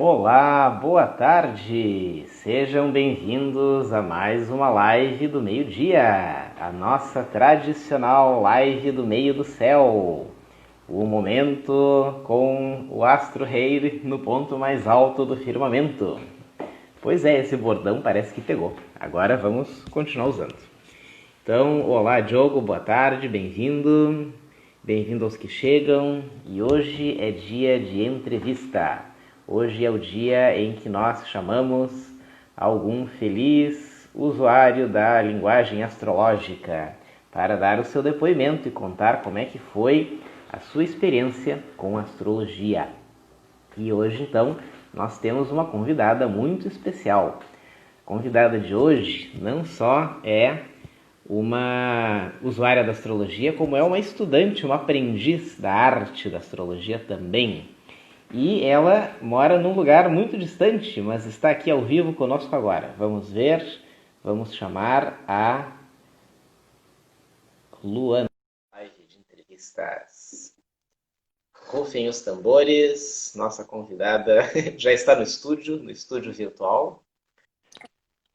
Olá, boa tarde! Sejam bem-vindos a mais uma live do meio-dia, a nossa tradicional live do meio do céu. O momento com o astro-rei no ponto mais alto do firmamento. Pois é, esse bordão parece que pegou. Agora vamos continuar usando. Então, olá Diogo, boa tarde, bem-vindo. Bem-vindo aos que chegam. E hoje é dia de entrevista. Hoje é o dia em que nós chamamos algum feliz usuário da linguagem astrológica para dar o seu depoimento e contar como é que foi a sua experiência com astrologia. E hoje, então, nós temos uma convidada muito especial. A convidada de hoje não só é uma usuária da astrologia, como é uma estudante, uma aprendiz da arte da astrologia também. E ela mora num lugar muito distante, mas está aqui ao vivo conosco agora. Vamos ver, vamos chamar a Luana. Live de entrevistas. Rufem os tambores, nossa convidada já está no estúdio virtual.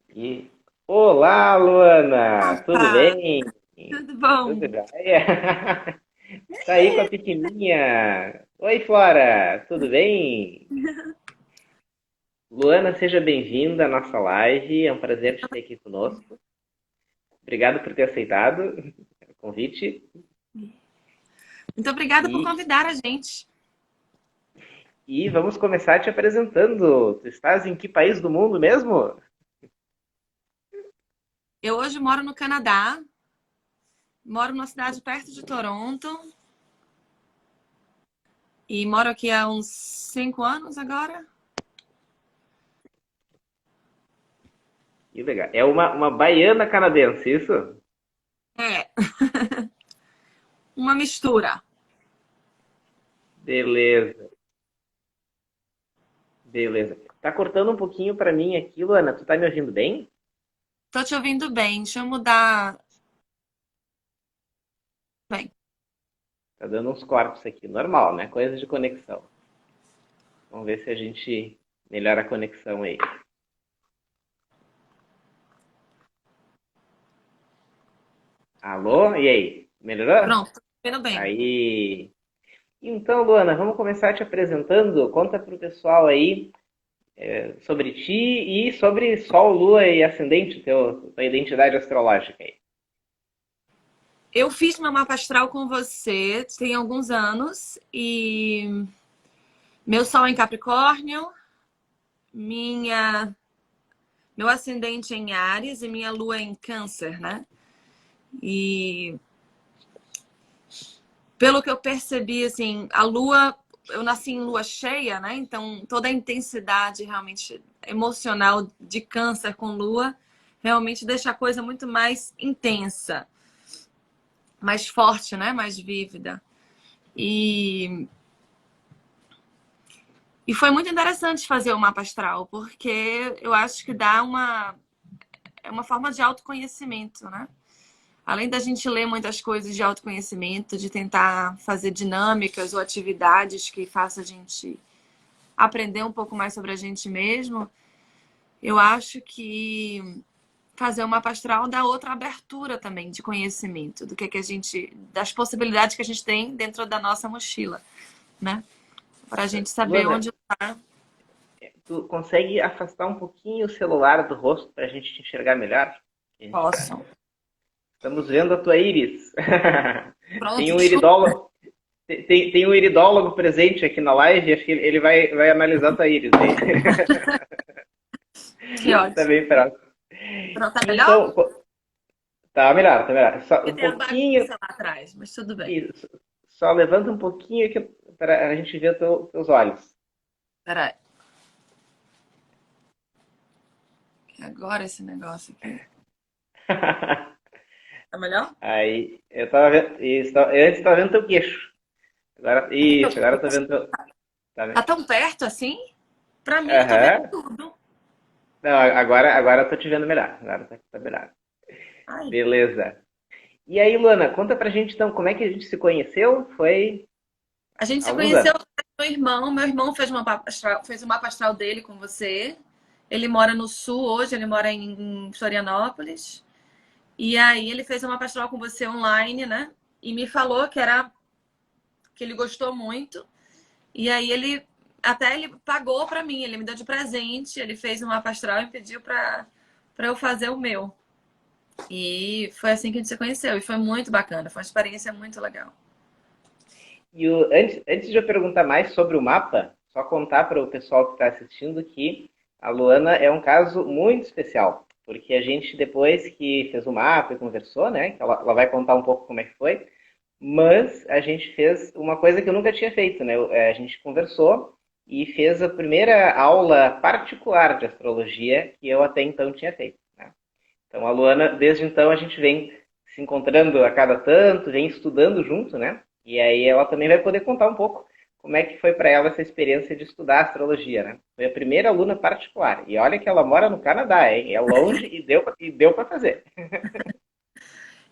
E olá, Luana, tudo Ah, bem? tudo Tudo bom? jóia? Tá aí com a pequenininha. Oi, Flora, tudo bem? Luana, seja bem-vinda à nossa live. É um prazer te ter aqui conosco. Obrigado por ter aceitado o convite. Muito obrigada por E, convidar a gente. e vamos começar te apresentando. Tu estás em que país do mundo mesmo? Eu hoje moro no Canadá, moro numa cidade perto de Toronto e moro aqui há uns 5 anos agora. Que legal. É uma baiana canadense, isso? É, uma mistura. Beleza, beleza. Tá cortando um pouquinho para mim aqui, Luana. Tu tá me ouvindo bem? Tô te ouvindo bem. Deixa eu mudar. Bem, Tá dando uns cortes aqui. Normal, né? Coisa de conexão. Vamos ver se a gente melhora a conexão aí. Alô? E aí? Melhorou? pronto, tô te ouvindo bem. Aí. Então, Luana, vamos começar te apresentando. Conta pro pessoal aí sobre ti e sobre Sol, Lua e Ascendente, tua identidade astrológica aí. Eu fiz meu mapa astral com você tem alguns anos e meu sol é em Capricórnio, minha meu ascendente é em Áries e minha lua é em Câncer, né? E pelo que eu percebi, assim, a lua, eu nasci em lua cheia, né? Então toda a intensidade realmente emocional de Câncer com lua realmente deixa a coisa muito mais intensa, mais forte, né? Mais vívida. E, e foi muito interessante fazer o mapa astral, porque eu acho que é uma forma de autoconhecimento, né? Além da gente ler muitas coisas de autoconhecimento, de tentar fazer dinâmicas ou atividades que façam a gente aprender um pouco mais sobre a gente mesmo, eu acho que fazer uma pastoral dá outra abertura também de conhecimento do que a gente, das possibilidades que a gente tem dentro da nossa mochila, né? Para a gente saber Luana, onde tá. tu consegue afastar um pouquinho o celular do rosto para a gente te enxergar melhor? A gente tá... Posso. Estamos vendo a tua íris. Tem Pronto, um desculpa. iridólogo, tem um iridólogo presente aqui na live, acho que ele vai analisar a tua íris aí. Que Tá ótimo. bem próximo. Pronto, tá melhor? Então, tá melhor, tá melhor. Só Porque um tem a pouquinho, bagunça lá atrás, mas tudo bem. isso, só levanta um pouquinho aqui para a gente ver teus olhos. Peraí. Agora esse negócio aqui. Tá melhor? Aí, eu tava vendo, isso, antes tava vendo teu queixo. Agora eu tô vendo teu, tá Tá vendo? tão perto assim? Pra mim, eu tô vendo Aham. tudo. Não, agora eu tô te vendo melhor. Agora tá melhor. Ai. Beleza. E aí, Luana, conta pra gente então como é que a gente se conheceu? Foi A gente há se alguns conheceu anos. Meu irmão fez um mapa astral dele com você. Ele mora no sul hoje, ele mora em Florianópolis. E aí ele fez um mapa astral com você online, né? E me falou que ele gostou muito. E aí ele pagou para mim, ele me deu de presente, ele fez um mapa astral e pediu para eu fazer o meu. E foi assim que a gente se conheceu. E foi muito bacana, foi uma experiência muito legal. E antes de eu perguntar mais sobre o mapa, só contar para o pessoal que está assistindo que a Luana é um caso muito especial, porque a gente, depois que fez o mapa e conversou, né, que ela vai contar um pouco como é que foi, mas a gente fez uma coisa que eu nunca tinha feito, né? A gente conversou e fez a primeira aula particular de astrologia que eu até então tinha feito, né? Então a Luana, desde então, a gente vem se encontrando a cada tanto, vem estudando junto, né? E aí ela também vai poder contar um pouco como é que foi para ela essa experiência de estudar astrologia, né? Foi a primeira aluna particular. E olha que ela mora no Canadá, hein? É longe e deu para fazer.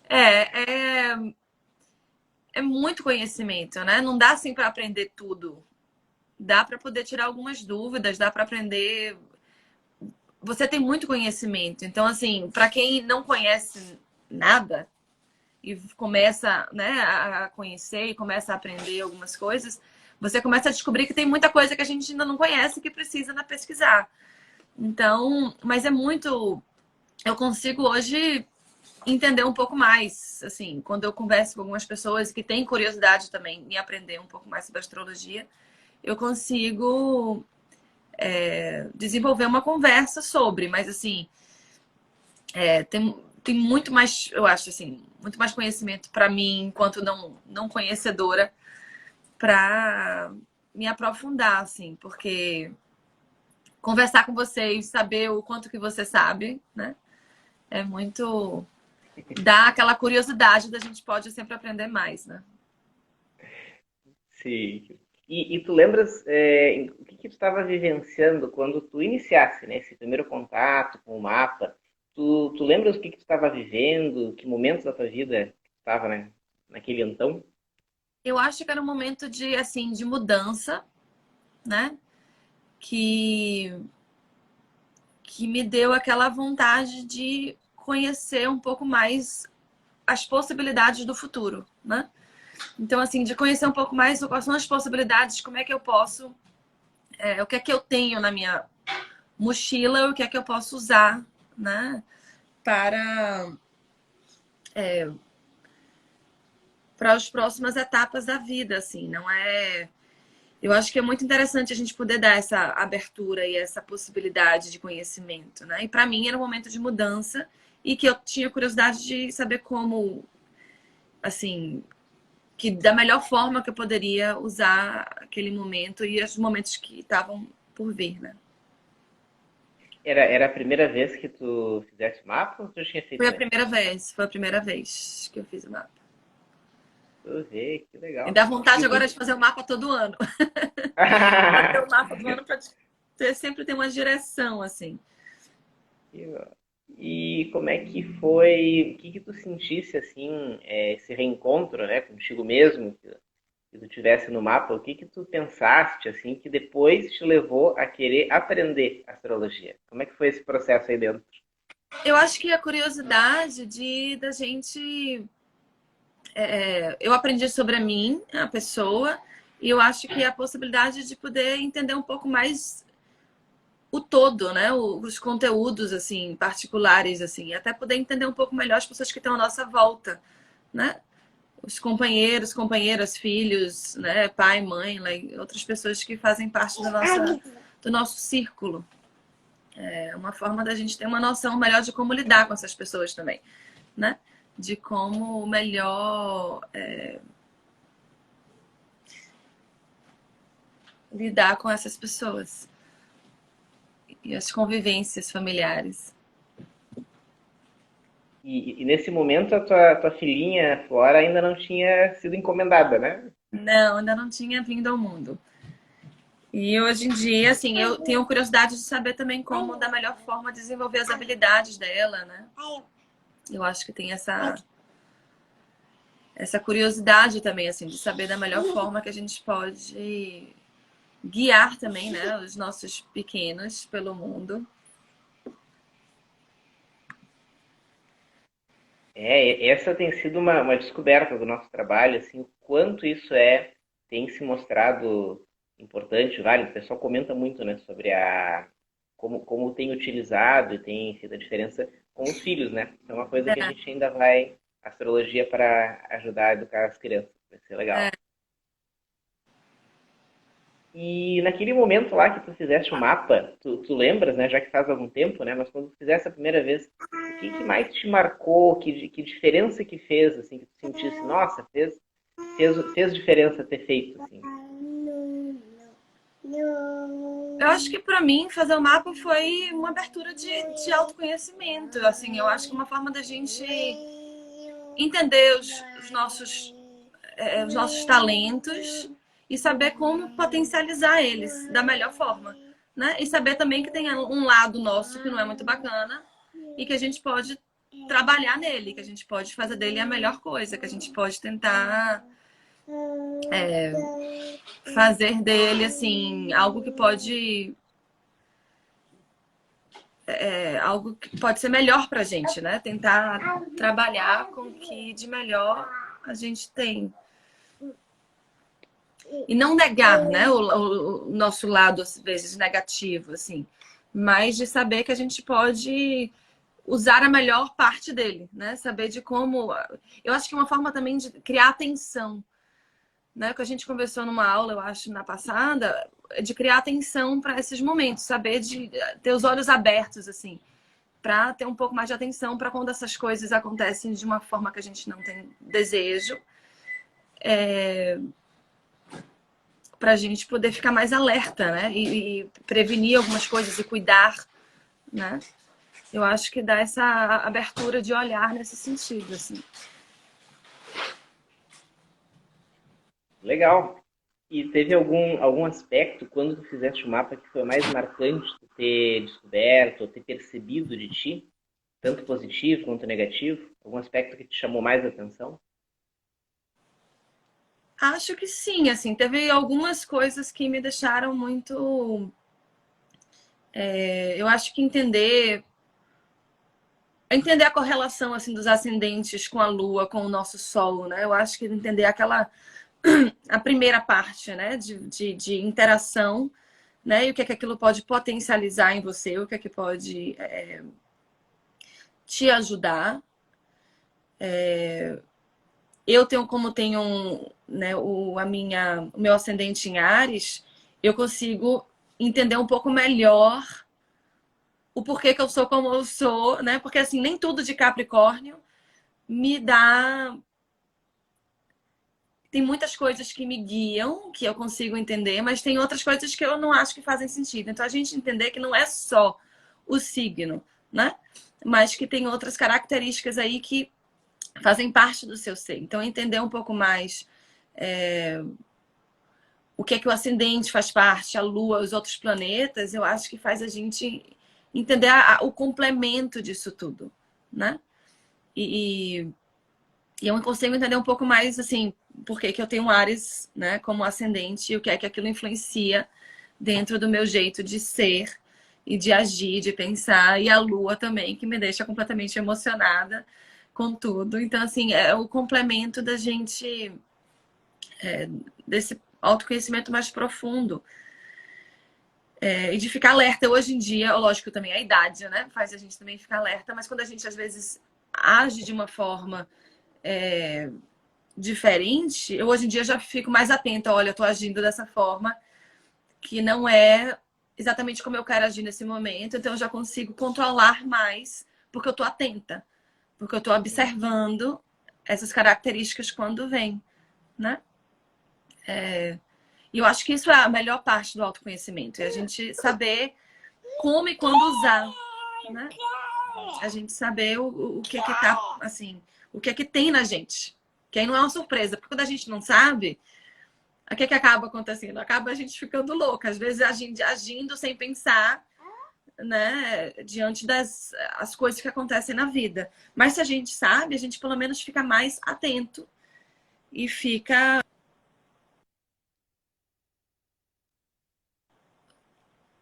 É, é, é muito conhecimento, né? Não dá assim para aprender tudo. Dá para poder tirar algumas dúvidas, dá para aprender. Você tem muito conhecimento. Então, assim, para quem não conhece nada e começa, né, a conhecer e começa a aprender algumas coisas, você começa a descobrir que tem muita coisa que a gente ainda não conhece que precisa na pesquisar. Então, mas é muito. Eu consigo hoje entender um pouco mais, assim, quando eu converso com algumas pessoas que têm curiosidade também em aprender um pouco mais sobre astrologia, eu consigo desenvolver uma conversa sobre, mas assim, tem muito mais, eu acho assim, muito mais conhecimento para mim, enquanto não conhecedora, para me aprofundar, assim, porque conversar com vocês, saber o quanto que você sabe, né? É muito. Dá aquela curiosidade da gente pode sempre aprender mais, né? Sim. E tu lembras o que tu estava vivenciando quando tu iniciasse, né, esse primeiro contato com o mapa? Tu lembras o que tu estava vivendo? Que momentos da tua vida tu estava, né, naquele então? Eu acho que era um momento de, assim, de mudança, né? Que, que me deu aquela vontade de conhecer um pouco mais as possibilidades do futuro, né? Então, assim, de conhecer um pouco mais quais são as possibilidades, como é que eu posso, o que é que eu tenho na minha mochila, o que é que eu posso usar, né? Para, para as próximas etapas da vida, assim, não é. Eu acho que é muito interessante a gente poder dar essa abertura e essa possibilidade de conhecimento, né? E para mim era um momento de mudança e que eu tinha curiosidade de saber como, assim, que da melhor forma que eu poderia usar aquele momento e os momentos que estavam por vir, né? Era a primeira vez que tu fizesse mapa ou tu já tinha feito antes? Foi a primeira vez que eu fiz o mapa. Tu vê, que Me legal. dá vontade E agora de tu... fazer o mapa todo ano. Fazer o mapa do ano para sempre ter uma direção, assim. E como é que foi, o que que tu sentisse, assim, esse reencontro, né, contigo mesmo, que tu tivesse no mapa, o que que tu pensaste, assim, que depois te levou a querer aprender astrologia? Como é que foi esse processo aí dentro? Eu acho que a curiosidade da gente. Eu aprendi sobre a mim, a pessoa, e eu acho que a possibilidade de poder entender um pouco mais o todo, né? Os conteúdos, assim, particulares, assim, até poder entender um pouco melhor as pessoas que estão à nossa volta, né? Os companheiros, companheiras, filhos, né? Pai, mãe, outras pessoas que fazem parte do nosso círculo. É uma forma da gente ter uma noção melhor de como lidar com essas pessoas também, né? De como melhor lidar com essas pessoas e as convivências familiares. E nesse momento tua filhinha, Flora, ainda não tinha sido encomendada, né? Não, ainda não tinha vindo ao mundo. E hoje em dia, assim, eu tenho curiosidade de saber também como, da melhor forma, desenvolver as habilidades dela, né? Eu acho que tem essa curiosidade também, assim, de saber da melhor forma que a gente pode guiar também, né, os nossos pequenos pelo mundo. Essa tem sido uma descoberta do nosso trabalho, assim, o quanto isso tem se mostrado importante, válido. O pessoal comenta muito, né, sobre como tem utilizado e tem feito a diferença com os filhos, né? É uma coisa que a É, gente ainda vai, astrologia para ajudar a educar as crianças, vai ser é. legal. E naquele momento lá que tu fizeste o mapa, tu lembras, né, já que faz algum tempo, né, mas quando tu fizesse a primeira vez, o que mais te marcou, que diferença que fez, assim, que tu sentisse, nossa, fez diferença ter feito, assim. Eu acho que para mim fazer o mapa foi uma abertura de autoconhecimento. Assim, eu acho que uma forma da gente entender os nossos talentos e saber como potencializar eles da melhor forma, né? E saber também que tem um lado nosso que não é muito bacana e que a gente pode trabalhar nele, que a gente pode fazer dele a melhor coisa, que a gente pode tentar fazer dele assim algo que pode algo que pode ser melhor pra gente, né? Tentar trabalhar com o que de melhor a gente tem. E não negar, né, o nosso lado, às vezes, negativo, assim. Mas de saber que a gente pode usar a melhor parte dele, né? Saber de como... Eu acho que uma forma também de criar atenção, né? O que a gente conversou numa aula, eu acho, na passada, é de criar atenção para esses momentos. Saber de ter os olhos abertos, assim. Para ter um pouco mais de atenção para quando essas coisas acontecem de uma forma que a gente não tem desejo. Para a gente poder ficar mais alerta, né? E prevenir algumas coisas e cuidar, né? Eu acho que dá essa abertura de olhar nesse sentido, assim. Legal. E teve algum aspecto, quando tu fizeste o mapa, que foi mais marcante tu ter descoberto, ou ter percebido de ti, tanto positivo quanto negativo? Algum aspecto que te chamou mais atenção? Acho que sim, assim, teve algumas coisas que me deixaram muito. Eu acho que entender a correlação assim dos ascendentes com a Lua, com o nosso Sol, né? Eu acho que entender a primeira parte, né, de interação, né, e o que é que aquilo pode potencializar em você, o que é que pode te ajudar. Eu tenho, como tenho né, o meu ascendente em Áries, eu consigo entender um pouco melhor o porquê que eu sou como eu sou, né? Porque assim, nem tudo de Capricórnio me dá. Tem muitas coisas que me guiam, que eu consigo entender, mas tem outras coisas que eu não acho que fazem sentido. Então a gente entender que não é só o signo, né? Mas que tem outras características aí que fazem parte do seu ser. Então entender um pouco mais o que é que o ascendente faz parte, a Lua, os outros planetas, eu acho que faz a gente entender o complemento disso tudo, né? E, e eu consigo entender um pouco mais, assim, por que eu tenho Áries, né, como ascendente e o que é que aquilo influencia dentro do meu jeito de ser e de agir, de pensar. E a Lua também, que me deixa completamente emocionada com tudo. Então, assim, é o complemento da gente, desse autoconhecimento mais profundo. E de ficar alerta. Hoje em dia, lógico, também a idade, né, faz a gente também ficar alerta, mas quando a gente, às vezes, age de uma forma diferente, eu hoje em dia já fico mais atenta. Olha, eu tô agindo dessa forma que não é exatamente como eu quero agir nesse momento, então eu já consigo controlar mais, porque eu tô atenta, porque eu tô observando essas características quando vem, né? E eu acho que isso é a melhor parte do autoconhecimento, é a gente saber como e quando usar, né? A gente saber o que é que tá, assim, o que é que tem na gente. Que aí não é uma surpresa, porque quando a gente não sabe, o que é que acaba acontecendo? Acaba a gente ficando louca, às vezes agindo sem pensar, né, diante das as coisas que acontecem na vida. Mas se a gente sabe, a gente pelo menos fica mais atento e fica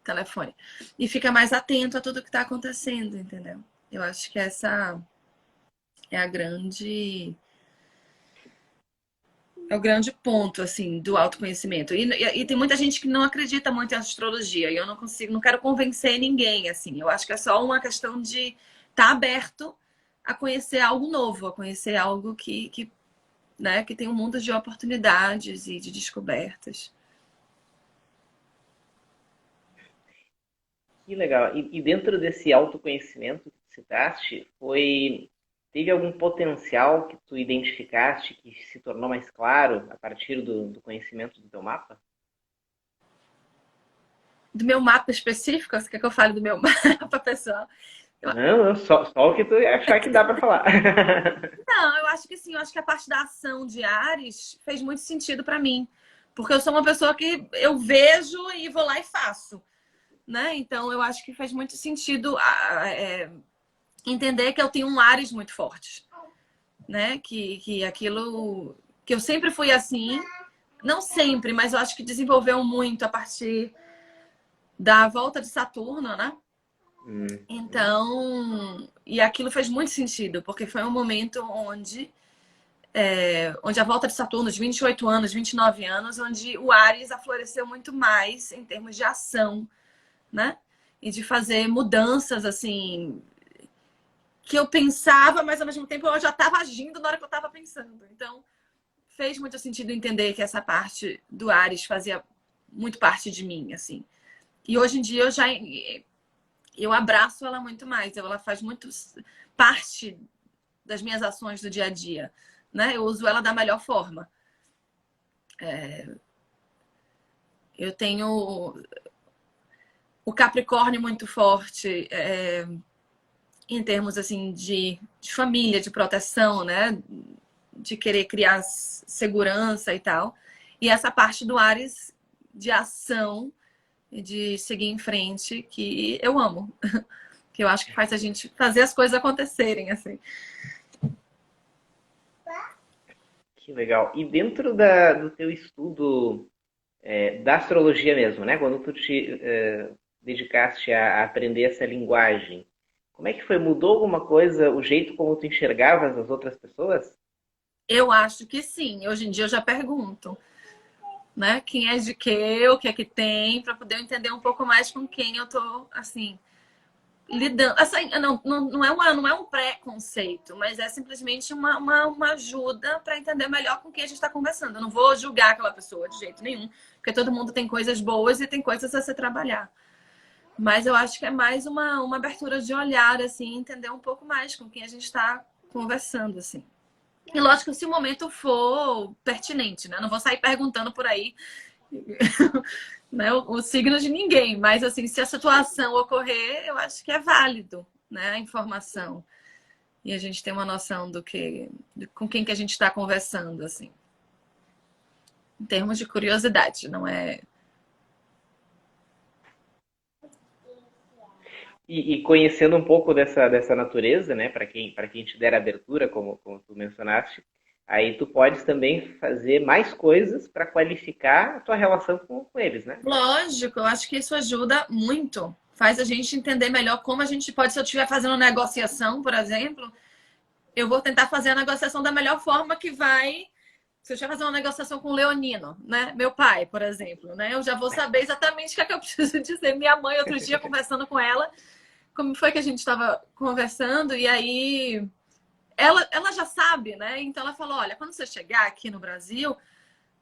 telefone. E fica mais atento a tudo que está acontecendo, entendeu? Eu acho que essa é a grande... É o grande ponto, assim, do autoconhecimento. E tem muita gente que não acredita muito em astrologia. E eu não consigo, não quero convencer ninguém, assim. Eu acho que é só uma questão de estar aberto a conhecer algo novo, a conhecer algo né, que tem um mundo de oportunidades e de descobertas. Que legal. E dentro desse autoconhecimento que tu citaste, teve algum potencial que tu identificaste que se tornou mais claro a partir do conhecimento do teu mapa? Do meu mapa específico, você quer que eu fale do meu mapa, pessoal? Não, só o que tu achar que dá para falar. Não, eu acho que sim, eu acho que a parte da ação de Ares fez muito sentido para mim. Porque eu sou uma pessoa que eu vejo e vou lá e faço. Né? Então, eu acho que faz muito sentido entender que eu tenho um Ares muito forte. Né? Que aquilo... Que eu sempre fui assim. Não sempre, mas eu acho que desenvolveu muito a partir da volta de Saturno, né? Então... E aquilo fez muito sentido, porque foi um momento onde a volta de Saturno, de 28 anos, 29 anos, onde o Ares afloresceu muito mais em termos de ação, né? E de fazer mudanças, assim, que eu pensava, mas ao mesmo tempo eu já estava agindo na hora que eu estava pensando. Então, fez muito sentido entender que essa parte do Ares fazia muito parte de mim, assim. E hoje em dia eu abraço ela muito mais, ela faz muito parte das minhas ações do dia a dia, né? Eu uso ela da melhor forma. Eu tenho o Capricórnio muito forte em termos assim de família, de proteção, né? De querer criar segurança e tal. E essa parte do Ares de ação e de seguir em frente que eu amo. Que eu acho que faz a gente fazer as coisas acontecerem, assim. Que legal. E dentro do teu estudo da astrologia mesmo, né? Quando tu te dedicaste a aprender essa linguagem, como é que foi? Mudou alguma coisa o jeito como tu enxergavas as outras pessoas? Eu acho que sim. Hoje em dia eu já pergunto, né? Quem é de quê, o que é que tem, para poder entender um pouco mais com quem eu tô, assim, lidando. Assim, não é um preconceito, mas é simplesmente uma ajuda para entender melhor com quem a gente está conversando. Eu não vou julgar aquela pessoa de jeito nenhum, porque todo mundo tem coisas boas e tem coisas a se trabalhar. Mas eu acho que é mais uma abertura de olhar, assim, entender um pouco mais com quem a gente está conversando, assim. E lógico, se o momento for pertinente, né? Não vou sair perguntando por aí né, o signo de ninguém, mas assim, se a situação ocorrer, eu acho que é válido, né, a informação. E a gente tem uma noção com quem que a gente está conversando, assim. Em termos de curiosidade, não é... E conhecendo um pouco dessa natureza, né? Para quem te der abertura, como tu mencionaste, aí tu podes também fazer mais coisas para qualificar a tua relação com eles, né? Lógico, eu acho que isso ajuda muito. Faz a gente entender melhor como a gente pode, se eu estiver fazendo uma negociação, por exemplo, eu vou tentar fazer a negociação da melhor forma que vai. Se eu estiver fazendo uma negociação com o Leonino, né? Meu pai, por exemplo, né? Eu já vou saber exatamente o que é que eu preciso dizer. Minha mãe, outro dia, conversando com ela, como foi que a gente estava conversando, e aí ela já sabe, né? Então ela falou: olha, quando você chegar aqui no Brasil,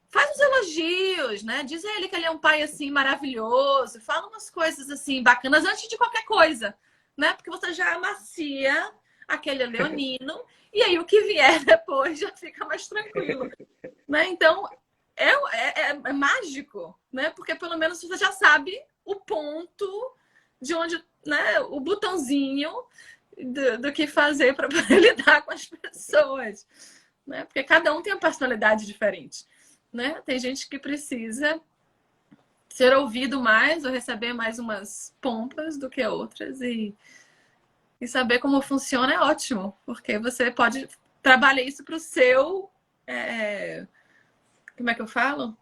faz os elogios, né? Diz a ele que ele é um pai assim maravilhoso, fala umas coisas assim bacanas antes de qualquer coisa, né? Porque você já amacia aquele leonino e aí o que vier depois já fica mais tranquilo, né? Então é mágico, né? Porque pelo menos você já sabe o ponto de onde, né? O botãozinho do que fazer para poder lidar com as pessoas, né? Porque cada um tem uma personalidade diferente. Né? Tem gente que precisa ser ouvido mais ou receber mais umas pompas do que outras e saber como funciona é ótimo, porque você pode trabalhar isso para o seu como é que eu falo?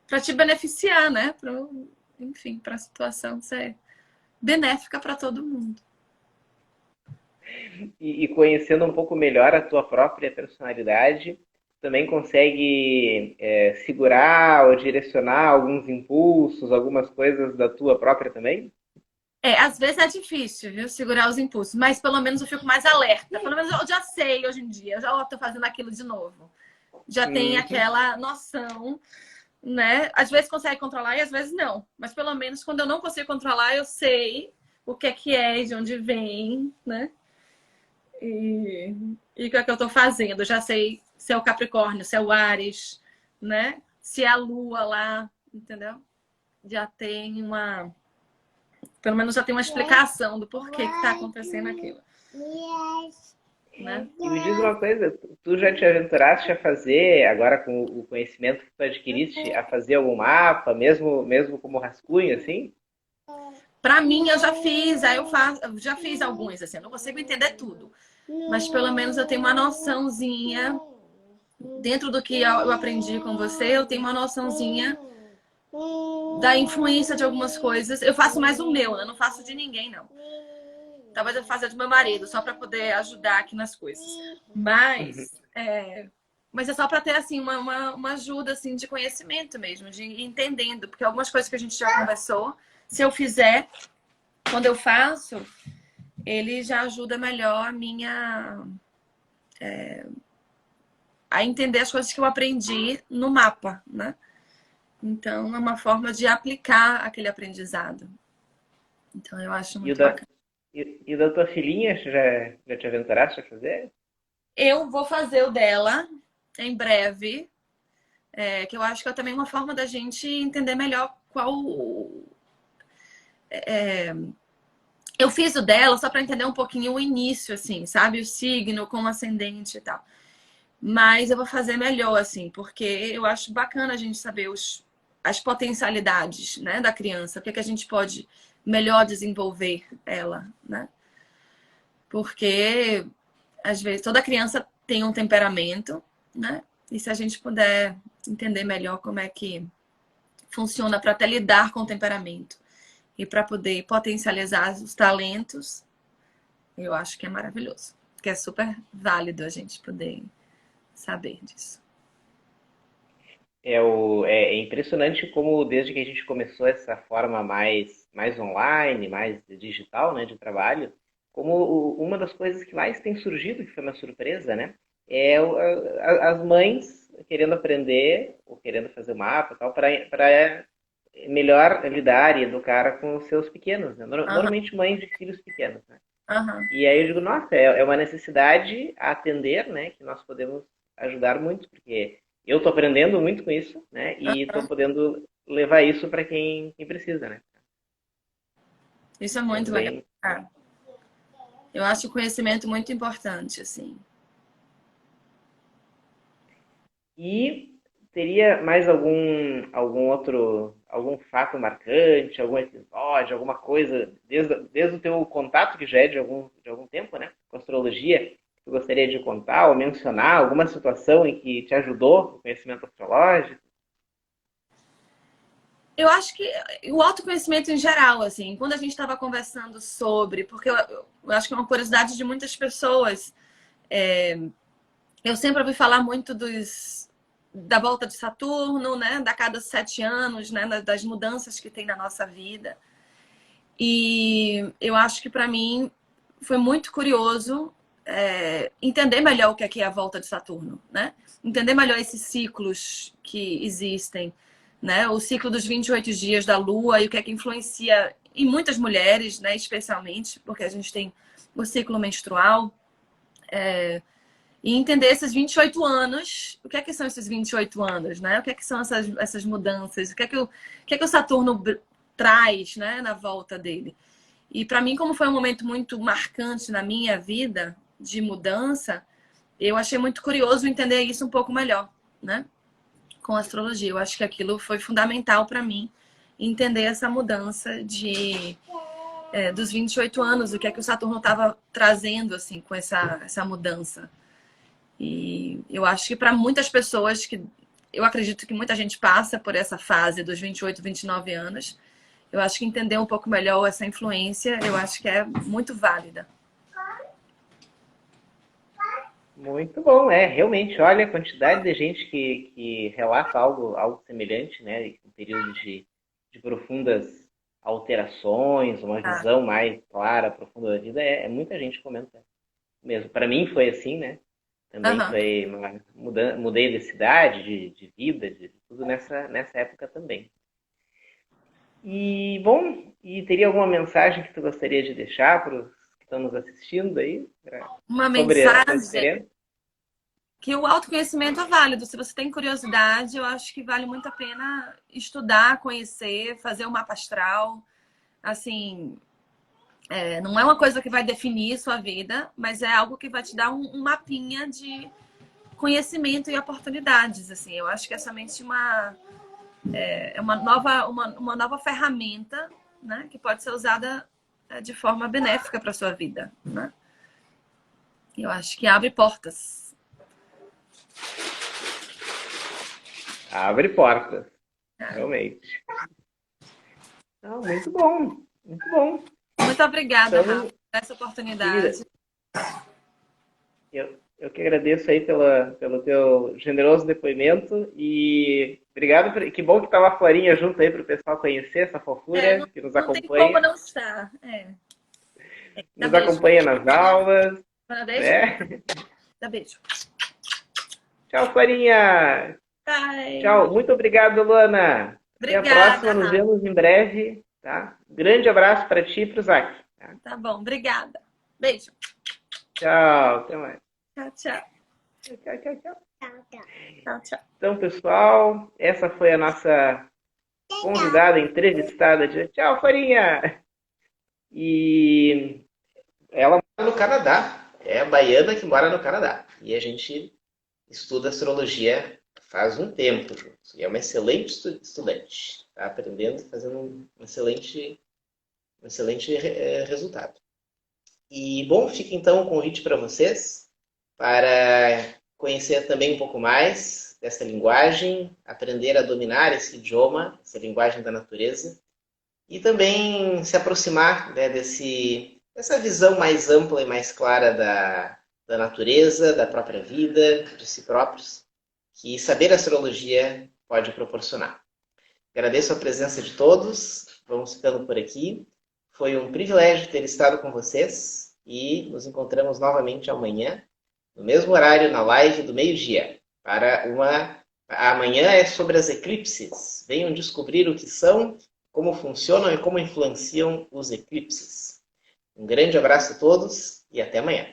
Para te beneficiar, né? enfim, para a situação ser benéfica para todo mundo. E conhecendo um pouco melhor a tua própria personalidade, também consegue segurar ou direcionar alguns impulsos, algumas coisas da tua própria também? Às vezes é difícil, viu, segurar os impulsos, mas pelo menos eu fico mais alerta. Pelo menos eu já sei hoje em dia, eu já tô fazendo aquilo de novo. Já tem Uhum. aquela noção, né? Às vezes consegue controlar e às vezes não. Mas pelo menos quando eu não consigo controlar, eu sei o que é, de onde vem, né? E o que é que eu tô fazendo. Eu já sei se é o Capricórnio, se é o Áries, né? Se é a Lua lá, entendeu? Já tem uma... Pelo menos já tem uma explicação do porquê que tá acontecendo aquilo. Né? E me diz uma coisa, tu já te aventuraste a fazer, agora com o conhecimento que tu adquiriste, a fazer algum mapa, mesmo como rascunho, assim? Pra mim, eu já fiz, aí eu já fiz alguns, assim, eu não consigo entender tudo. Mas pelo menos eu tenho uma noçãozinha, dentro do que eu aprendi com você, eu tenho uma noçãozinha da influência de algumas coisas. Eu faço mais o meu, eu não faço de ninguém, não. Talvez eu faça de meu marido, só para poder ajudar aqui nas coisas. Mas é só para ter assim uma ajuda assim de conhecimento mesmo, de ir entendendo, porque algumas coisas que a gente já conversou, se eu fizer, quando eu faço, ele já ajuda melhor a minha a entender as coisas que eu aprendi no mapa, né? Então é uma forma de aplicar aquele aprendizado. Então eu acho E o muito da, bacana. e o da tua filhinha, já te aventuraste a fazer? Eu vou fazer o dela em breve, que eu acho que é também uma forma da gente entender melhor qual. Eu fiz o dela só para entender um pouquinho o início, assim, sabe? O signo com o ascendente e tal. Mas eu vou fazer melhor, assim, porque eu acho bacana a gente saber as potencialidades, né, da criança, o que, é que a gente pode melhor desenvolver ela, né? Porque às vezes toda criança tem um temperamento, né? E se a gente puder entender melhor como é que funciona para até lidar com o temperamento e para poder potencializar os talentos, eu acho que é maravilhoso. Que é super válido a gente poder saber disso. É impressionante como desde que a gente começou essa forma mais online, mais digital, né, de trabalho, como uma das coisas que mais tem surgido, que foi uma surpresa, né, as mães querendo aprender ou querendo fazer o mapa e tal para melhor lidar e educar com os seus pequenos, né? Aham, Normalmente mães de filhos pequenos, né? aham. E aí eu digo, nossa, é uma necessidade a atender, né? Que nós podemos ajudar muito, porque eu estou aprendendo muito com isso, né? E estou podendo levar isso para quem precisa, né? Isso é Sendo muito legal. bem. Eu acho o conhecimento muito importante, assim. E teria mais algum fato marcante, algum episódio, alguma coisa, desde o teu contato, que já é de algum tempo, né? Com astrologia, que tu gostaria de contar ou mencionar alguma situação em que te ajudou o conhecimento astrológico? Eu acho que o autoconhecimento em geral, assim, quando a gente estava conversando sobre, porque eu acho que é uma curiosidade de muitas pessoas, eu sempre ouvi falar muito da volta de Saturno, né, da cada 7 anos, né, das mudanças que tem na nossa vida. E eu acho que para mim foi muito curioso entender melhor o que é a volta de Saturno, né? Entender melhor esses ciclos que existem, né? O ciclo dos 28 dias da Lua e o que é que influencia em muitas mulheres, né? Especialmente, porque a gente tem o ciclo menstrual. E entender esses 28 anos, o que são esses 28 anos, né? O que são essas mudanças, o que o Saturno traz, né, na volta dele. E para mim, como foi um momento muito marcante na minha vida de mudança, eu achei muito curioso entender isso um pouco melhor, né? Com a astrologia. Eu acho que aquilo foi fundamental para mim entender essa mudança dos 28 anos, o que é que o Saturno estava trazendo assim com essa mudança. E eu acho que para muitas pessoas que eu acredito que muita gente passa por essa fase dos 28, 29 anos, eu acho que entender um pouco melhor essa influência, eu acho que é muito válida. Muito bom, realmente, olha a quantidade de gente que relata algo semelhante, né? Um período de profundas alterações, uma Ah, visão mais clara, profunda da vida, muita gente comenta mesmo. Para mim foi assim, né? Também aham. foi mudei de cidade, de vida, de tudo nessa época também. E, bom, teria alguma mensagem que tu gostaria de deixar para os que estão nos assistindo aí, Uma sobre a tua mensagem experiência? que o autoconhecimento é válido. Se você tem curiosidade, eu acho que vale muito a pena estudar, conhecer, fazer um mapa astral. Assim, não é uma coisa que vai definir sua vida, mas é algo que vai te dar um mapinha de conhecimento e oportunidades. Assim, eu acho que é somente uma nova ferramenta, né, que pode ser usada de forma benéfica para sua vida, né? Eu acho que abre portas. Abre portas, realmente. Não, muito bom, muito bom. Muito obrigada, Rafa, Então, por essa querida, oportunidade. eu que agradeço aí pelo teu generoso depoimento e obrigado, que bom que estava a Florinha junto aí para o pessoal conhecer essa Não, fofura que nos não tem como acompanha, não estar. Dá nos beijo. acompanha nas aulas, Dá beijo? né? Dá beijo. Tchau, Florinha! Bye. Tchau, muito obrigado, Luana. Até a Obrigada, próxima, nos Rafa. vemos em breve, tá? Grande abraço para ti e para o Zac. Tá? Tá bom, obrigada. Beijo. Tchau, até mais. Tchau, tchau. Tchau, tchau, tchau. Tchau, tchau. Então, pessoal, essa foi a nossa convidada entrevistada de Tchau, Farinha! E ela mora no Canadá, é a baiana que mora no Canadá. E a gente estuda astrologia faz um tempo juntos. E é uma excelente estudante. Está aprendendo, fazendo um excelente resultado. E, bom, fica então o convite para vocês para conhecer também um pouco mais dessa linguagem, aprender a dominar esse idioma, essa linguagem da natureza, e também se aproximar, né, dessa visão mais ampla e mais clara da natureza, da própria vida, de si próprios, que saber astrologia pode proporcionar. Agradeço a presença de todos, vamos ficando por aqui. Foi um privilégio ter estado com vocês e nos encontramos novamente amanhã, no mesmo horário, na live do meio-dia, Amanhã é sobre as eclipses. Venham descobrir o que são, como funcionam e como influenciam os eclipses. Um grande abraço a todos e até amanhã.